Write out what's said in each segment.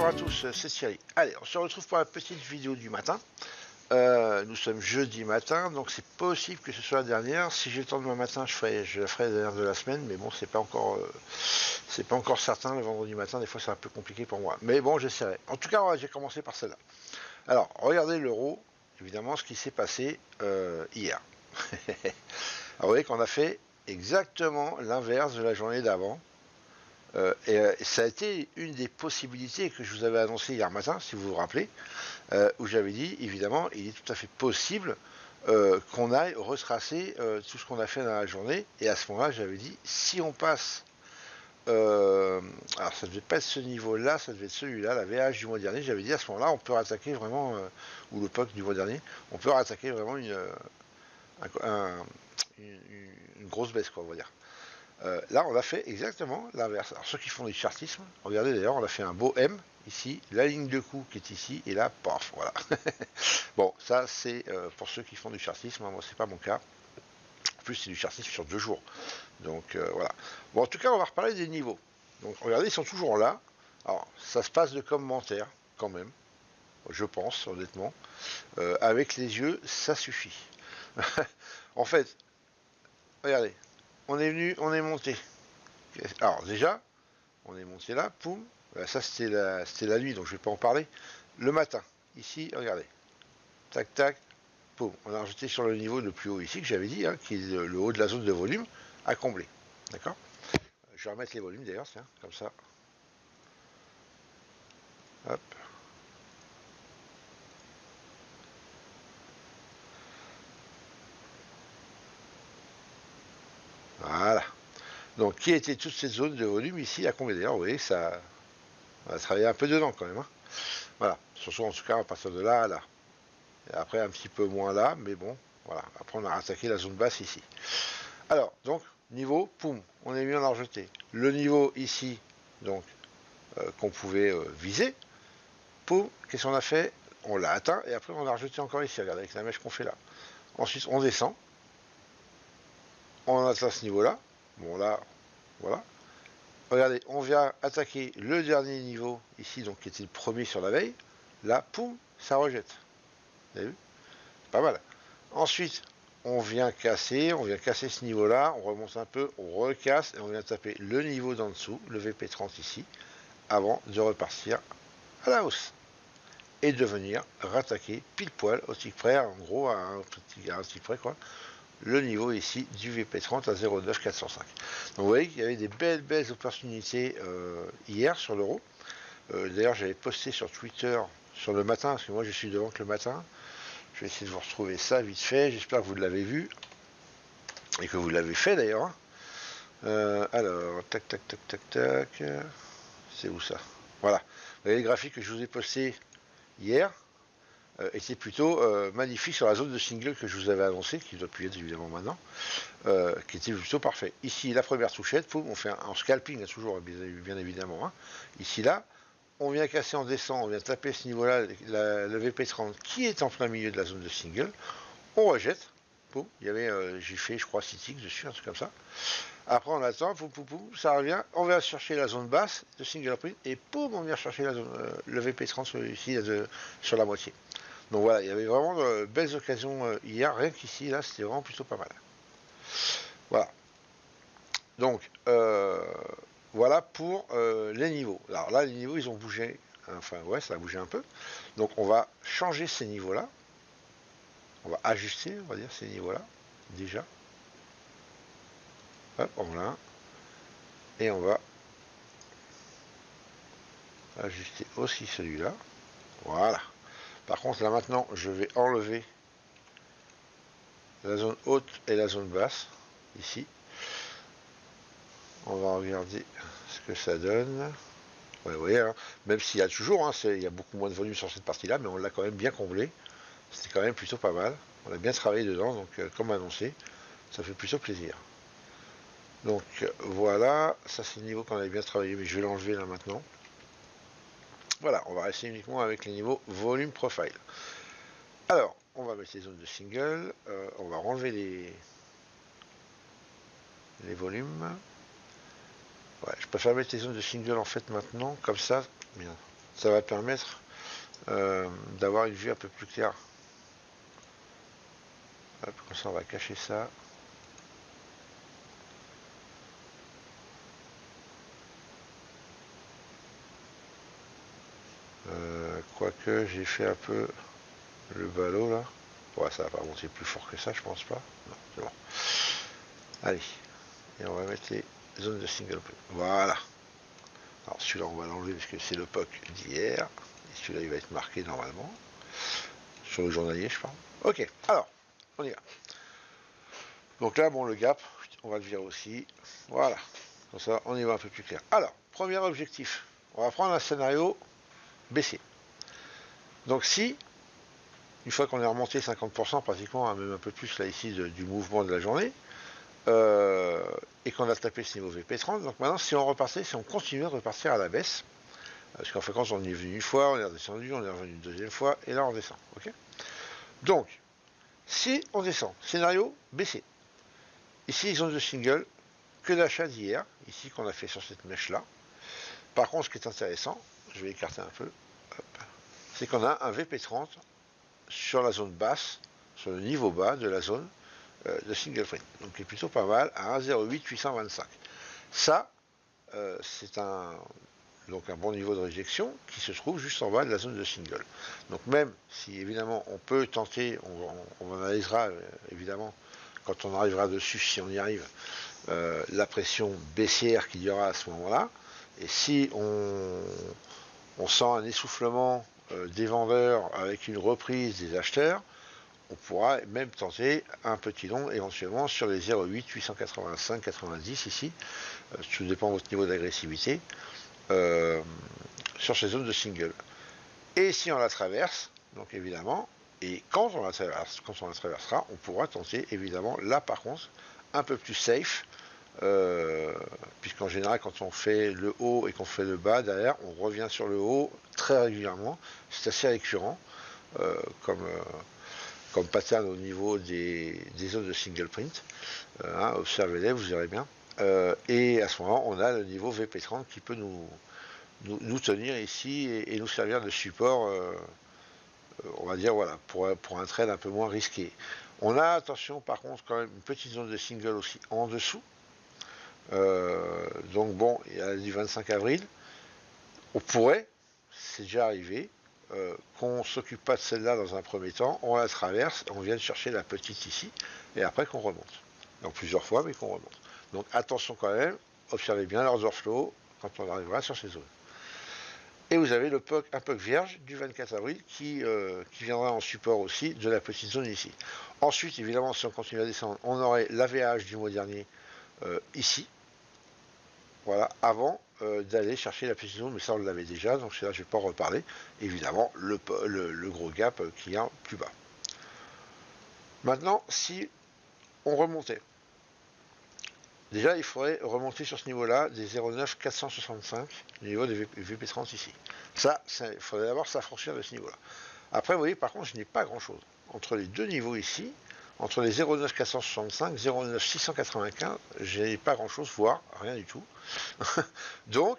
Bonjour à tous, c'est Thierry. Allez, on se retrouve pour la petite vidéo du matin. Nous sommes jeudi matin, donc c'est possible que ce soit la dernière. Si j'ai le temps demain matin, je la ferai la dernière de la semaine, mais bon, c'est pas encore certain. Le vendredi matin, des fois, c'est un peu compliqué pour moi. Mais bon, j'essaierai. En tout cas, j'ai commencé par celle-là. Alors, regardez l'euro, évidemment, ce qui s'est passé hier. Alors, vous voyez qu'on a fait exactement l'inverse de la journée d'avant. Ça a été une des possibilités que je vous avais annoncé hier matin, si vous vous rappelez, où j'avais dit, évidemment, il est tout à fait possible qu'on aille retracer tout ce qu'on a fait dans la journée. Et à ce moment-là, j'avais dit, si on passe, alors ça devait pas être ce niveau-là, ça devait être celui-là, la VH du mois dernier, j'avais dit à ce moment-là, on peut rattaquer vraiment, ou le POC du mois dernier, on peut rattaquer vraiment une grosse baisse, quoi, on va dire. Là, on a fait exactement l'inverse. Alors, ceux qui font du chartisme, regardez d'ailleurs, on a fait un beau M ici, la ligne de coup qui est ici, et là, paf, voilà. Bon, ça, c'est pour ceux qui font du chartisme. Moi, c'est pas mon cas. En plus, c'est du chartisme sur 2 jours. Donc, voilà. Bon, en tout cas, on va reparler des niveaux. Donc, regardez, ils sont toujours là. Alors, ça se passe de commentaires, quand même. Je pense, honnêtement. Avec les yeux, ça suffit. En fait, regardez. On est venu, on est monté. Alors déjà, on est monté là, poum. Ça c'était la nuit, donc je ne vais pas en parler. Le matin, ici, regardez. Tac, tac, poum. On a rajouté sur le niveau le plus haut ici, que j'avais dit, hein, qui est le haut de la zone de volume, à combler. D'accord? Je vais remettre les volumes d'ailleurs, tiens, comme ça. Hop. Voilà. Donc, qui était toute cette zone de volume ici à combler? D'ailleurs, vous voyez, ça, on a travaillé un peu dedans quand même. Hein. Voilà. Surtout en tout cas à partir de là à là. Et après un petit peu moins là, mais bon, voilà. Après on a attaqué la zone basse ici. Alors, donc, niveau, poum, on est mis en rejeté. Le niveau ici, donc, qu'on pouvait viser, poum, qu'est-ce qu'on a fait? On l'a atteint et après on a rejeté encore ici, regardez, avec la mèche qu'on fait là. Ensuite, on descend, on atteint ce niveau-là. Bon, là, voilà. Regardez, on vient attaquer le dernier niveau ici, donc qui était le premier sur la veille. Là, poum, ça rejette. Vous avez vu? Pas mal. Ensuite, on vient casser ce niveau-là, on remonte un peu, on recasse et on vient taper le niveau d'en dessous, le VP30 ici, avant de repartir à la hausse. Et de venir rattaquer pile poil au tick près, en gros à un tick près quoi, le niveau ici du VP30 à 0,9405. Donc vous voyez qu'il y avait des belles opportunités hier sur l'euro. D'ailleurs j'avais posté sur Twitter sur le matin, parce que moi je suis devant que le matin. Je vais essayer de vous retrouver ça vite fait. J'espère que vous l'avez vu. Et que vous l'avez fait d'ailleurs. Alors, tac. C'est où ça? Voilà. Vous voyez le graphique que je vous ai posté hier était plutôt magnifique sur la zone de single que je vous avais annoncé, qui doit plus être évidemment maintenant, qui était plutôt parfait. Ici, la première touchette, poum, on fait en scalping, hein, toujours bien évidemment. Hein. Ici, là, on vient casser en descend, on vient taper ce niveau-là, le VP30 qui est en plein milieu de la zone de single. On rejette. Poum, il y avait, j'ai fait, je crois, 6 ticks dessus, un truc comme ça. Après, on attend, poum, ça revient. On vient chercher la zone basse de single print et poum, on vient chercher le VP30 ici sur la moitié. Donc voilà, il y avait vraiment de belles occasions hier, rien qu'ici, là, c'était vraiment plutôt pas mal. Voilà. Donc, voilà pour les niveaux. Alors là, les niveaux, ils ont bougé. Enfin, ouais, ça a bougé un peu. Donc, on va changer ces niveaux-là. On va ajuster, on va dire, ces niveaux-là, déjà. Hop, voilà. Et on va ajuster aussi celui-là. Voilà. Par contre, là maintenant, je vais enlever la zone haute et la zone basse, ici. On va regarder ce que ça donne. Ouais, vous voyez, hein, même s'il y a toujours, hein, il y a beaucoup moins de volume sur cette partie-là, mais on l'a quand même bien comblé. C'était quand même plutôt pas mal. On a bien travaillé dedans, donc comme annoncé, ça fait plutôt plaisir. Donc voilà, ça c'est le niveau qu'on avait bien travaillé, mais je vais l'enlever là maintenant. Voilà, on va rester uniquement avec les niveaux volume profile. Alors, on va mettre les zones de single, on va enlever les volumes. Ouais, je préfère mettre les zones de single en fait maintenant, comme ça, bien. Ça va permettre d'avoir une vue un peu plus claire. Hop, comme ça on va cacher ça. Quoique j'ai fait un peu le ballot là. Ouais, ça va pas monter plus fort que ça, je pense pas. Non, c'est bon. Allez, et on va mettre les zones de single print. Voilà. Alors celui-là on va l'enlever parce que c'est le POC d'hier. Et celui-là il va être marqué normalement. Sur le journalier je parle. Ok, alors, on y va. Donc là, bon, le gap, on va le virer aussi. Voilà. Comme ça, on y va un peu plus clair. Alors, premier objectif. On va prendre un scénario baissier. Donc si, une fois qu'on est remonté 50%, pratiquement, même un peu plus là ici du mouvement de la journée, et qu'on a tapé ce niveau VP30, donc maintenant si on repartait, si on continuait de repartir à la baisse, parce qu'en fréquence on est venu une fois, on est redescendu, on est revenu une deuxième fois, et là on descend. Ok. Donc, si on descend, scénario baissier. Ici, zone de single, que d'achat d'hier, ici qu'on a fait sur cette mèche là. Par contre, ce qui est intéressant, je vais écarter un peu, c'est qu'on a un VP30 sur la zone basse, sur le niveau bas de la zone de single print. Donc qui est plutôt pas mal à 1,08 825. Ça, c'est un bon niveau de réjection qui se trouve juste en bas de la zone de single. Donc même si évidemment on peut tenter, on analysera évidemment quand on arrivera dessus, si on y arrive, la pression baissière qu'il y aura à ce moment-là. Et si on sent un essoufflement des vendeurs avec une reprise des acheteurs, on pourra même tenter un petit long éventuellement sur les 0,8 885 90 ici, tout dépend de votre niveau d'agressivité, sur ces zones de single. Et si on la traverse, donc évidemment, et quand on la traversera, on pourra tenter évidemment là par contre un peu plus safe, puisqu'en général quand on fait le haut et qu'on fait le bas derrière, on revient sur le haut très régulièrement. C'est assez récurrent comme pattern au niveau des zones de single print. Observez-les, vous verrez bien. Et à ce moment, on a le niveau VP30 qui peut nous tenir ici et nous servir de support, on va dire, voilà, pour un trade un peu moins risqué. On a, attention, par contre, quand même une petite zone de single aussi en dessous. Donc bon, il y a du 25 avril. On pourrait, c'est déjà arrivé, qu'on ne s'occupe pas de celle-là dans un premier temps, on la traverse, on vient chercher la petite ici, et après qu'on remonte. Donc plusieurs fois, mais qu'on remonte. Donc attention quand même, observez bien l'order flow quand on arrivera sur ces zones. Et vous avez le POC, un POC vierge du 24 avril qui viendra en support aussi de la petite zone ici. Ensuite, évidemment, si on continue à descendre, on aurait l'AVH du mois dernier ici. Voilà, avant d'aller chercher la petite zone, mais ça on l'avait déjà, donc là je ne vais pas en reparler. Évidemment, le gros gap qui est plus bas. Maintenant, si on remontait, déjà il faudrait remonter sur ce niveau-là des 0,9 465, le niveau des VP30 ici. Ça, il faudrait d'abord s'affranchir de ce niveau-là. Après, vous voyez, par contre, je n'ai pas grand-chose. Entre les deux niveaux ici, entre les 0,9 465, 0,9 695, j'ai pas grand-chose, voire rien du tout. Donc,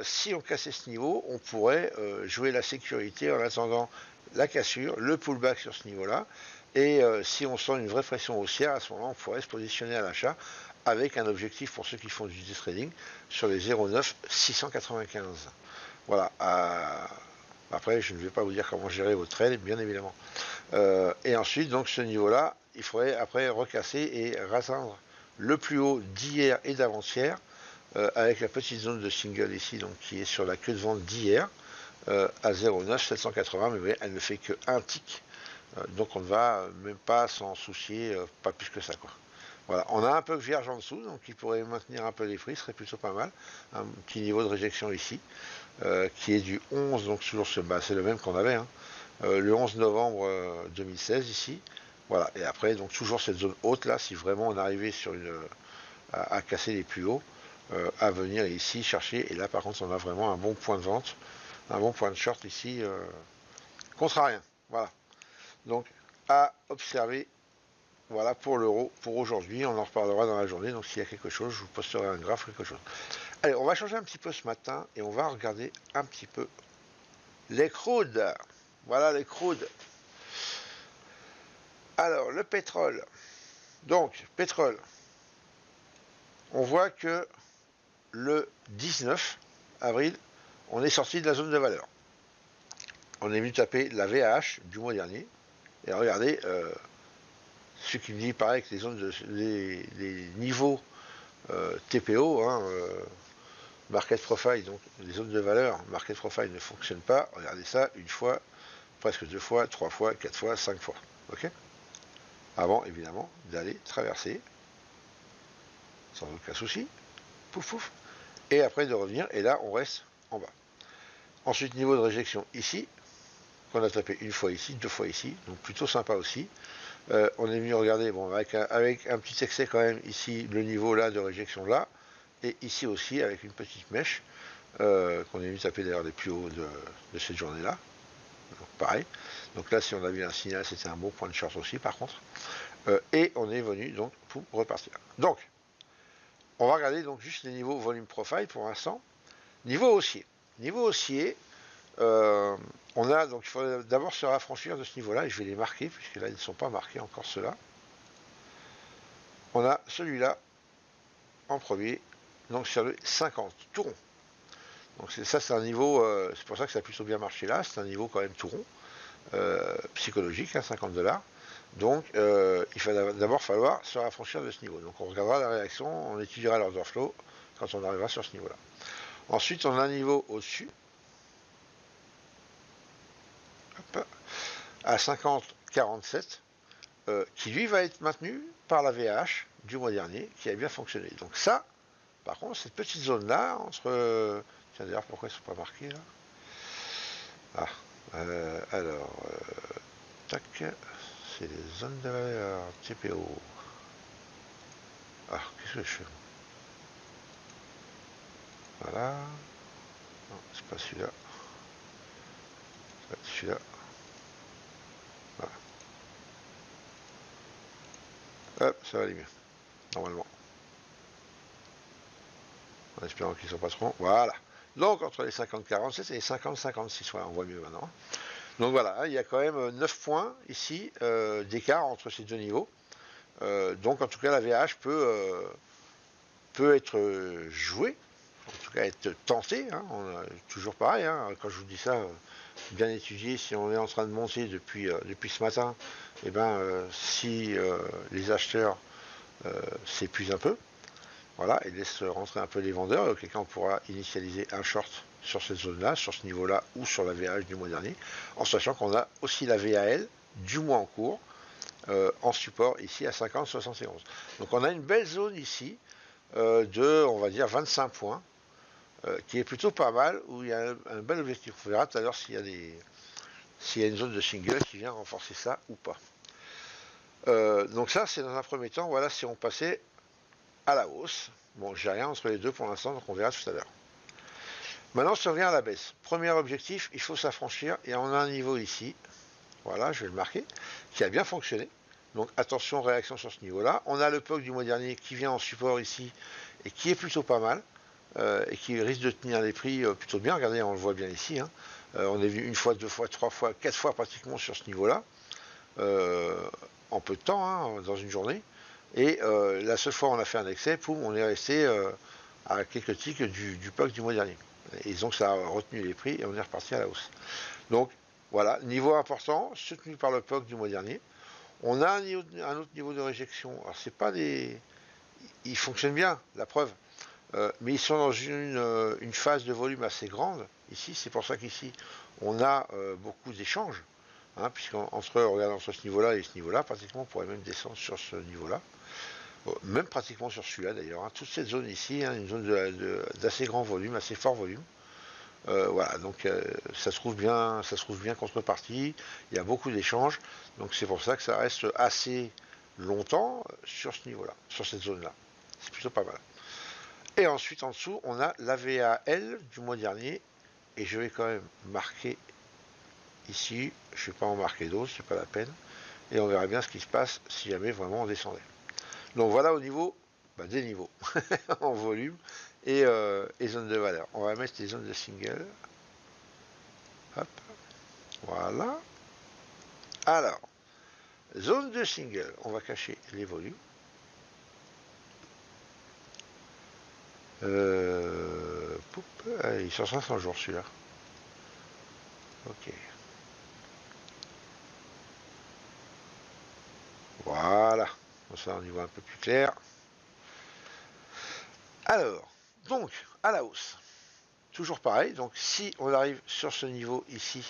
si on cassait ce niveau, on pourrait jouer la sécurité en attendant la cassure, le pullback sur ce niveau-là. Et si on sent une vraie pression haussière, à ce moment-là, on pourrait se positionner à l'achat avec un objectif pour ceux qui font du day trading sur les 0,9 695. Voilà. Après, je ne vais pas vous dire comment gérer votre trade, bien évidemment. Et ensuite, donc, ce niveau-là, il faudrait après recasser et atteindre le plus haut d'hier et d'avant-hier, avec la petite zone de single ici, donc qui est sur la queue de vente d'hier, à 0,9 780, mais vous voyez, elle ne fait que un tick, donc on ne va même pas s'en soucier, pas plus que ça, quoi. Voilà, on a un peu vierge en dessous, donc qui pourrait maintenir un peu les prix, ce serait plutôt pas mal. Un petit niveau de réjection ici, qui est du 11, donc toujours c'est le même qu'on avait, hein, le 11 novembre 2016 ici. Voilà, et après, donc toujours cette zone haute là, si vraiment on arrivait sur à casser les plus hauts, à venir ici chercher. Et là, par contre, on a vraiment un bon point de vente, un bon point de short ici, contre rien. Voilà. Donc, à observer. Voilà pour l'euro, pour aujourd'hui. On en reparlera dans la journée. Donc, s'il y a quelque chose, je vous posterai un graphe, quelque chose. Allez, on va changer un petit peu ce matin et on va regarder un petit peu Les crudes. Voilà les crudes. Alors, le pétrole. Donc, pétrole. On voit que le 19 avril, on est sorti de la zone de valeur. On est venu taper la VAH du mois dernier. Et regardez, ce qui me dit pareil que les zones les niveaux TPO, hein, Market Profile, donc les zones de valeur, Market Profile ne fonctionnent pas. Regardez ça, une fois, presque 2 fois, 3 fois, 4 fois, 5 fois. Ok? Avant, évidemment, d'aller traverser, sans aucun souci, pouf pouf, et après de revenir, et là, on reste en bas. Ensuite, niveau de réjection ici, qu'on a tapé une fois ici, 2 fois ici, donc plutôt sympa aussi. On est venu regarder, bon, avec un petit excès quand même, ici, le niveau là de réjection là, et ici aussi, avec une petite mèche, qu'on est venu taper d'ailleurs les plus hauts de cette journée-là. Donc pareil. Donc là, si on avait un signal, c'était un bon point de short aussi, par contre. Et on est venu donc pour repartir. Donc, on va regarder donc juste les niveaux volume profile pour l'instant. Niveau haussier. Niveau haussier, on a donc il faut d'abord se raffranchir de ce niveau-là, et je vais les marquer, puisque là ils ne sont pas marqués encore ceux-là. On a celui-là en premier, donc sur le 50, tout rond. Donc ça c'est un niveau, c'est pour ça que ça a plutôt bien marché là, c'est un niveau quand même tout rond, psychologique, hein, 50 $. Donc il va d'abord falloir se raffranchir de ce niveau. Donc on regardera la réaction, on étudiera l'order flow quand on arrivera sur ce niveau-là. Ensuite on a un niveau au-dessus, à 50,47, qui lui va être maintenu par la VH du mois dernier, qui a bien fonctionné. Donc ça, par contre, cette petite zone-là, entre... tiens d'ailleurs, pourquoi ils ne sont pas marqués là? Ah, alors, tac, c'est les zones de valeur TPO. Ah, qu'est-ce que je fais? Voilà. Non, c'est pas celui-là. C'est celui-là. Voilà. Hop, ça va aller mieux, normalement. En espérant qu'ils ne sont pas trop. Voilà. Donc, entre les 50,47 et les 50,56, voilà, on voit mieux maintenant. Donc voilà, il y a quand même 9 points ici d'écart entre ces deux niveaux. Donc en tout cas, la VH peut être jouée, en tout cas être tentée. Hein, toujours pareil, hein, quand je vous dis ça, bien étudié, si on est en train de monter depuis ce matin, et ben si les acheteurs s'épuisent un peu, voilà, et laissent rentrer un peu les vendeurs, auquel cas on pourra initialiser un short sur cette zone-là, sur ce niveau-là, ou sur la VH du mois dernier, en sachant qu'on a aussi la VAL du mois en cours, en support ici à 50,71. Donc on a une belle zone ici de, on va dire, 25 points, qui est plutôt pas mal, où il y a un bel objectif. On verra tout à l'heure s'il y a une zone de single qui vient renforcer ça ou pas. Donc ça, c'est dans un premier temps, voilà, si on passait à la hausse. Bon, j'ai rien entre les deux pour l'instant, donc on verra tout à l'heure. Maintenant, si on revient à la baisse. Premier objectif, il faut s'affranchir, et on a un niveau ici, voilà, je vais le marquer, qui a bien fonctionné. Donc attention, réaction sur ce niveau-là. On a le POC du mois dernier qui vient en support ici, et qui est plutôt pas mal, et qui risque de tenir les prix plutôt bien. Regardez, on le voit bien ici. Hein. On est venu une fois, 2 fois, 3 fois, 4 fois pratiquement sur ce niveau-là, en peu de temps, hein, dans une journée. Et la seule fois où on a fait un excès, poum, on est resté à quelques ticks du POC du mois dernier. Et donc ça a retenu les prix et on est reparti à la hausse. Donc voilà, niveau important, soutenu par le POC du mois dernier. On a un autre niveau de réjection. Alors c'est pas des... Ils fonctionnent bien, la preuve. Mais ils sont dans une phase de volume assez grande. Ici, c'est pour ça qu'ici, on a beaucoup d'échanges. Hein, puisqu'entre regardant sur ce niveau-là et ce niveau-là, pratiquement on pourrait même descendre sur ce niveau-là. Même pratiquement sur celui-là d'ailleurs. Hein. Toute cette zone ici, hein, une zone d'assez grand volume, assez fort volume. Voilà, donc ça se trouve bien contrepartie, il y a beaucoup d'échanges, donc c'est pour ça que ça reste assez longtemps sur ce niveau-là, sur cette zone-là. C'est plutôt pas mal. Et ensuite en dessous, on a la VAL du mois dernier, et je vais quand même marquer ici, je ne vais pas en marquer d'autres, c'est pas la peine, et on verra bien ce qui se passe si jamais vraiment on descendait. Donc voilà au niveau des niveaux, en volume, et zones de valeur. On va mettre les zones de single. Hop, Voilà. Alors, zone de single, on va cacher les volumes. Il est sur 500 jours celui-là. Ok. Voilà. Comme ça, on y voit un peu plus clair. Alors, donc, à la hausse. Toujours pareil. Donc, si on arrive sur ce niveau ici,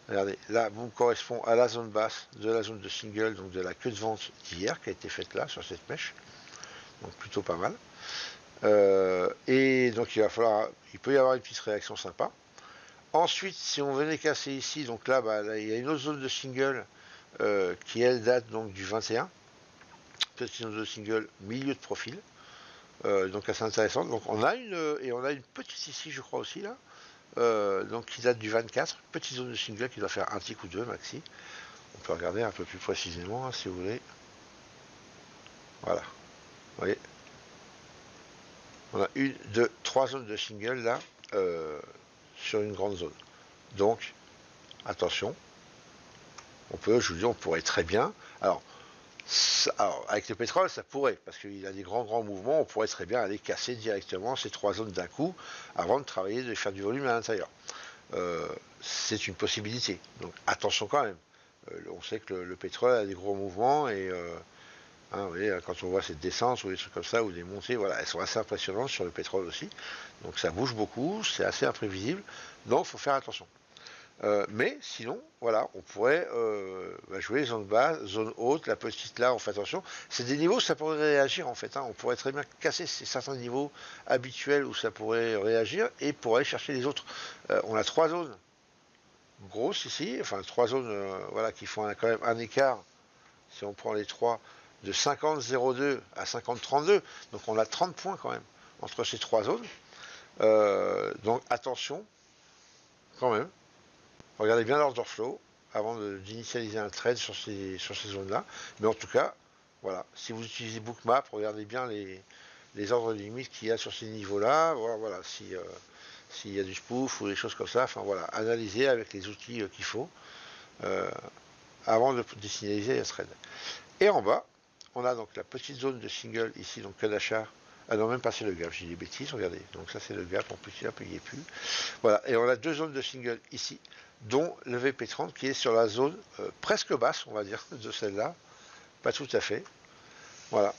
regardez, là, vous correspond à la zone basse de la zone de single, donc de la queue de vente d'hier qui a été faite là, sur cette mèche. Donc, plutôt pas mal. Et donc, il peut y avoir une petite réaction sympa. Ensuite, si on venait casser ici, donc là, il y a une autre zone de single qui, elle, date donc du 21. Petite zone de single, milieu de profil. Donc assez intéressante. Donc on a une petite ici, je crois aussi là, donc qui date du 24. Petite zone de single qui doit faire un tick ou deux maxi. On peut regarder un peu plus précisément hein, si vous voulez. Voilà. Vous voyez. On a une, deux, trois zones de single là sur une grande zone. Donc attention. Je vous dis, on pourrait très bien. Alors, avec le pétrole, ça pourrait, parce qu'il a des grands mouvements, on pourrait très bien aller casser directement ces trois zones d'un coup avant de travailler, de faire du volume à l'intérieur. C'est une possibilité. Donc attention quand même. On sait que le pétrole a des gros mouvements et vous voyez, quand on voit cette descente ou des trucs comme ça ou des montées, voilà, elles sont assez impressionnantes sur le pétrole aussi. Donc ça bouge beaucoup, c'est assez imprévisible. Donc il faut faire attention. Mais sinon, voilà, on pourrait jouer zone basse, zone haute, la petite là, on fait attention. C'est des niveaux où ça pourrait réagir en fait. Hein. On pourrait très bien casser certains niveaux habituels où ça pourrait réagir et pour aller chercher les autres. On a trois zones grosses ici, enfin trois zones voilà, qui font quand même un écart, si on prend les trois, de 50,02 à 50,32. Donc on a 30 points quand même entre ces trois zones. Donc attention, quand même. Regardez bien l'order flow avant d'initialiser un trade sur ces zones-là. Mais en tout cas, voilà, si vous utilisez Bookmap, regardez bien les ordres limites qu'il y a sur ces niveaux-là. Voilà, s'il y a du spoof ou des choses comme ça, enfin voilà, analysez avec les outils qu'il faut avant de signaliser un trade. Et en bas, on a donc la petite zone de single ici, donc que d'achat. Ah non, même pas c'est le gap, j'ai des bêtises, regardez. Donc ça c'est le gap, en plus il n'y est plus. Voilà, et on a deux zones de single ici, dont le VP30 qui est sur la zone presque basse, on va dire, de celle-là. Pas tout à fait. Voilà.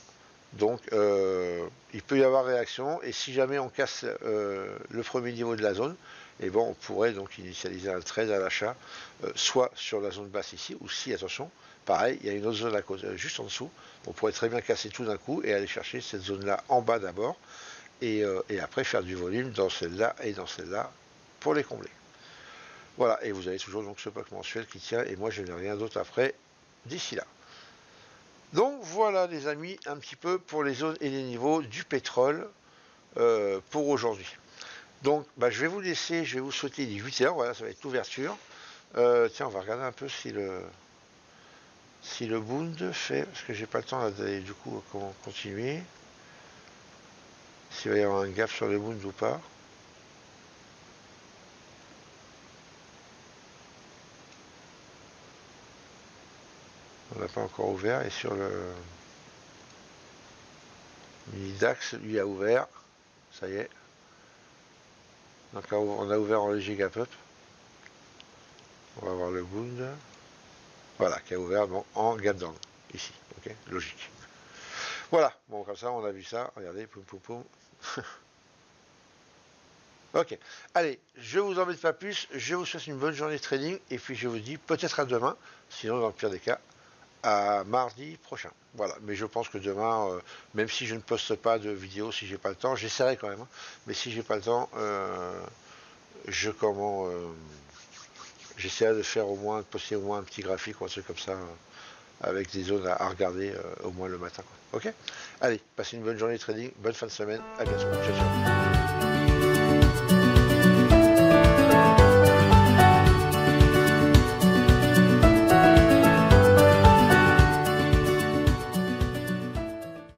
Donc il peut y avoir réaction, et si jamais on casse le premier niveau de la zone, et bon, on pourrait donc initialiser un trade à l'achat, soit sur la zone basse ici, ou si, attention, pareil, il y a une autre zone à cause, juste en dessous, on pourrait très bien casser tout d'un coup et aller chercher cette zone-là en bas d'abord, et après faire du volume dans celle-là et dans celle-là pour les combler. Voilà, et vous avez toujours donc ce bloc mensuel qui tient, et moi je n'ai rien d'autre après d'ici là. Donc voilà les amis, un petit peu pour les zones et les niveaux du pétrole pour aujourd'hui. Donc je vais vous laisser, je vais vous souhaiter les 8 heures, voilà, ça va être l'ouverture. Tiens, on va regarder un peu si le Bund fait, parce que j'ai pas le temps d'aller du coup continuer. S'il va y avoir un gap sur le Bund ou pas. On n'a pas encore ouvert, et sur le mini DAX, lui a ouvert, ça y est. Donc on a ouvert en léger gap up. On va voir le Bund. Voilà, qui a ouvert bon, en gap down, ici, ok, logique. Voilà, bon comme ça on a vu ça, regardez, poum poum poum. Ok, allez, je vous embête pas plus, je vous souhaite une bonne journée de trading, et puis je vous dis peut-être à demain, sinon dans le pire des cas, à mardi prochain. Voilà, mais je pense que demain, même si je ne poste pas de vidéo, si j'ai pas le temps, j'essaierai quand même, hein, mais si j'ai pas le temps, j'essaierai de faire de poster au moins un petit graphique ou un truc comme ça, avec des zones à regarder au moins le matin. Quoi. Ok. Allez, passez une bonne journée de trading, bonne fin de semaine, à bientôt. Ciao, ciao.